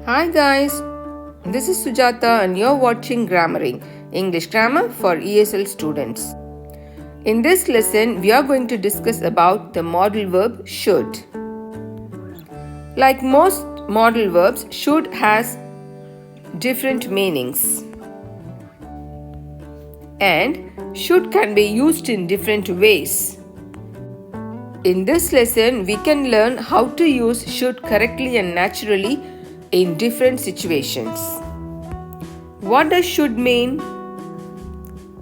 Hi guys, this is Sujata and you're watching GrammarENG, English grammar for ESL students. In this lesson, we are going to discuss about the modal verb should. Like most modal verbs, should has different meanings. And should can be used in different ways. In this lesson, we can learn how to use should correctly and naturally in different situations. What does should mean?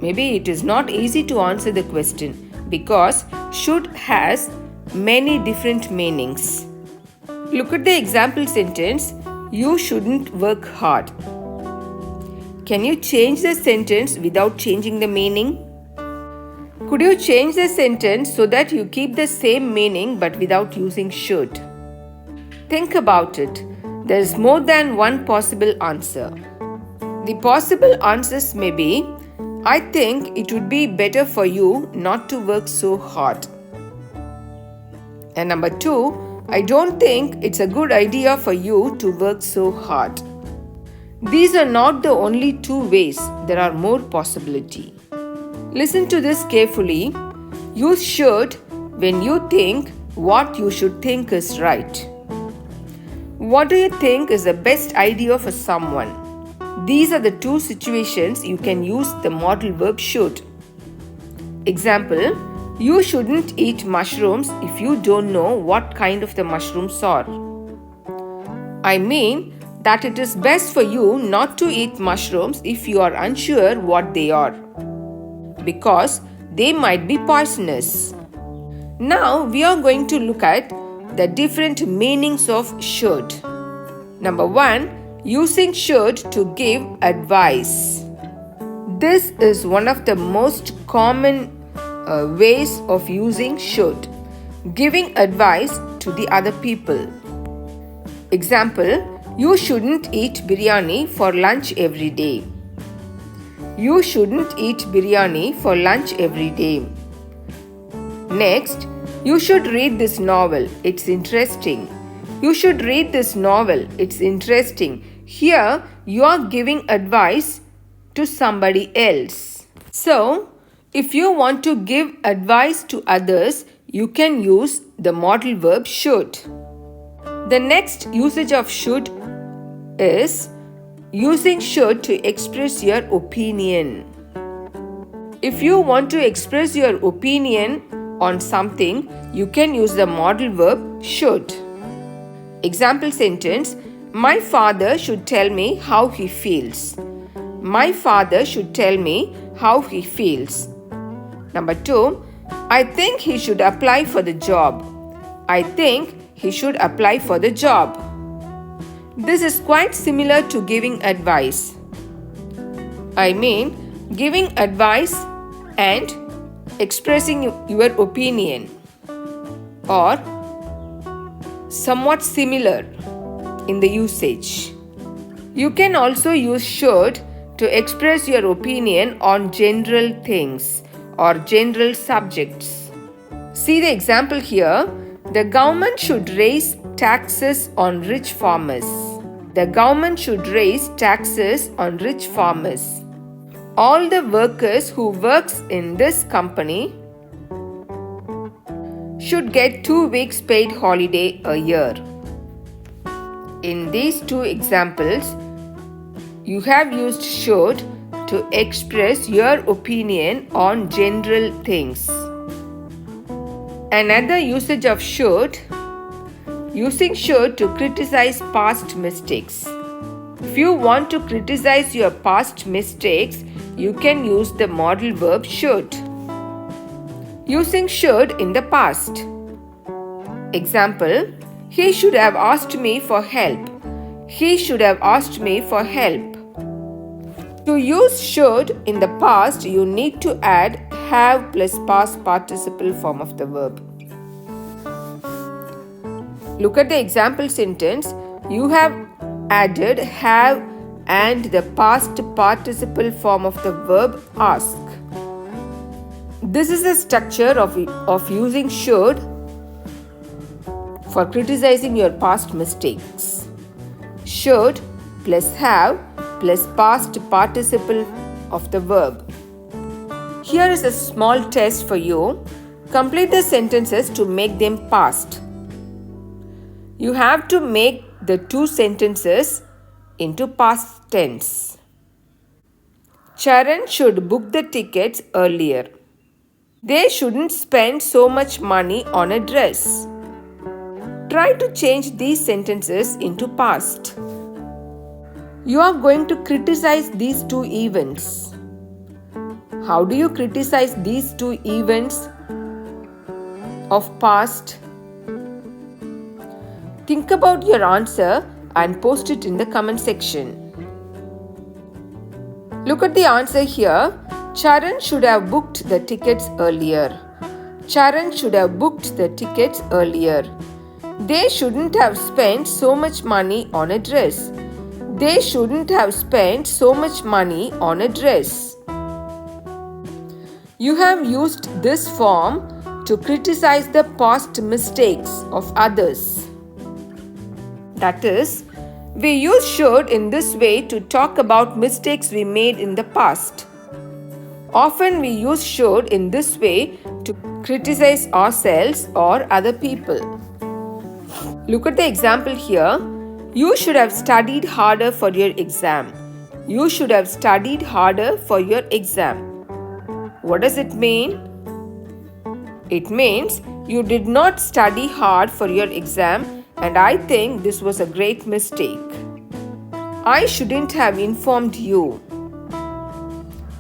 Maybe it is not easy to answer the question because should has many different meanings. Look at the example sentence, you shouldn't work hard. Can you change the sentence without changing the meaning? Could you change the sentence so that you keep the same meaning but without using should? Think about it. There is more than one possible answer. The possible answers may be, I think it would be better for you not to work so hard. And number 2, I don't think it's a good idea for you to work so hard. These are not the only two ways, there are more possibility. Listen to this carefully. Use should when you think what you should think is right. What do you think is the best idea for someone? These are the two situations you can use the modal verb should. Example, you shouldn't eat mushrooms if you don't know what kind of the mushrooms are. I mean that it is best for you not to eat mushrooms if you are unsure what they are, because they might be poisonous. Now we are going to look at the different meanings of should. Number 1, using should to give advice. This is one of the most common ways of using should, giving advice to the other people. Example, you shouldn't eat biryani for lunch every day. You shouldn't eat biryani for lunch every day. Next, you should read this novel. It's interesting. You should read this novel. It's interesting. Here, you are giving advice to somebody else. So, if you want to give advice to others, you can use the modal verb should. The next usage of should is using should to express your opinion. If you want to express your opinion on something, you can use the modal verb should. Example sentence, my father should tell me how he feels. My father should tell me how he feels. Number 2, I think he should apply for the job. I think he should apply for the job. This is quite similar to giving advice. I mean, giving advice and expressing your opinion, or somewhat similar in the usage. You can also use should to express your opinion on general things or general subjects. See the example here. The government should raise taxes on rich farmers. The government should raise taxes on rich farmers. All the workers who works in this company should get 2 weeks paid holiday a year. In these two examples, you have used should to express your opinion on general things. Another usage of should, using should to criticize past mistakes. If you want to criticize your past mistakes, you can use the modal verb should. Using should in the past. Example, he should have asked me for help. He should have asked me for help. To use should in the past, you need to add have plus past participle form of the verb. Look at the example sentence. You have added have and the past participle form of the verb ask. This is the structure of using should for criticizing your past mistakes. should plus have plus past participle of the verb. Here is a small test for you. Complete the sentences to make them past. You have to make the two sentences into past tense. Charan should book the tickets earlier. They shouldn't spend so much money on a dress. Try to change these sentences into past. You are going to criticize these two events. How do you criticize these two events of past? Think about your answer and post it in the comment section. Look at the answer here. Charan should have booked the tickets earlier. Charan should have booked the tickets earlier. They shouldn't have spent so much money on a dress. They shouldn't have spent so much money on a dress. You have used this form to criticize the past mistakes of others. That is, we use should in this way to talk about mistakes we made in the past. Often we use should in this way to criticize ourselves or other people. Look at the example here. You should have studied harder for your exam. You should have studied harder for your exam. What does it mean? It means you did not study hard for your exam, and I think this was a great mistake. I shouldn't have informed you.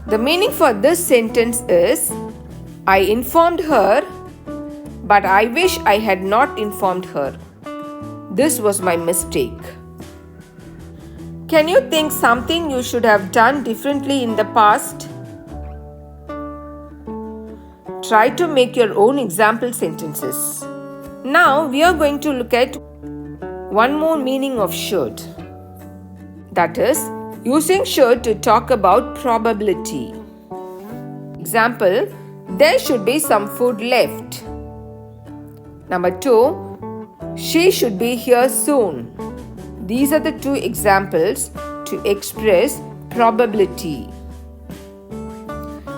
The meaning for this sentence is, I informed her, but I wish I had not informed her. This was my mistake. Can you think something you should have done differently in the past? Try to make your own example sentences. Now we are going to look at one more meaning of should. That is, using should to talk about probability. Example, there should be some food left. Number 2, she should be here soon. These are the two examples to express probability.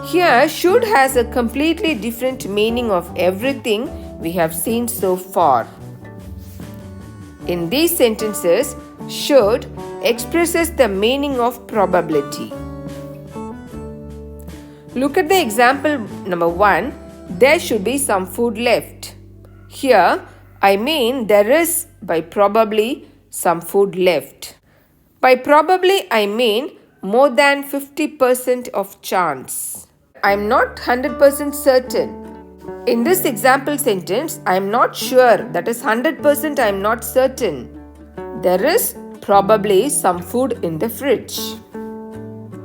Here, should has a completely different meaning of everything we have seen so far. In these sentences, should expresses the meaning of probability. Look at the example number 1. There should be some food left. Here, I mean there is by probably some food left. By probably, I mean more than 50% of chance. I am not 100% certain. In this example sentence, I am not sure. That is 100% I am not certain. There is probably some food in the fridge.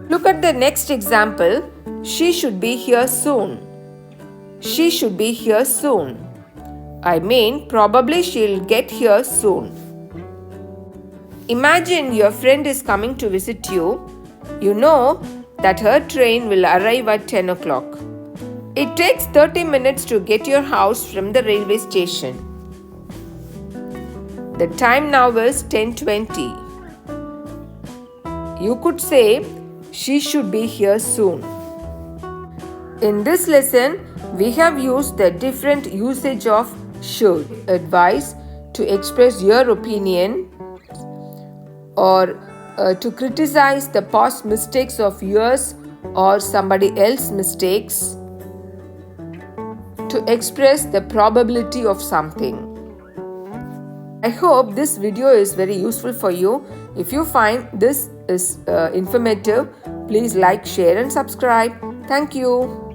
Look at the next example. She should be here soon. She should be here soon. I mean probably she'll get here soon. Imagine your friend is coming to visit you. You know that her train will arrive at 10 o'clock. It takes 30 minutes to get your house from the railway station. The time now is 10:20. You could say, she should be here soon. In this lesson, we have used the different usage of should, advice, to express your opinion or to criticize the past mistakes of yours or somebody else's mistakes, to express the probability of something. I hope this video is very useful for you. If you find this is informative, please like, share and subscribe. Thank you.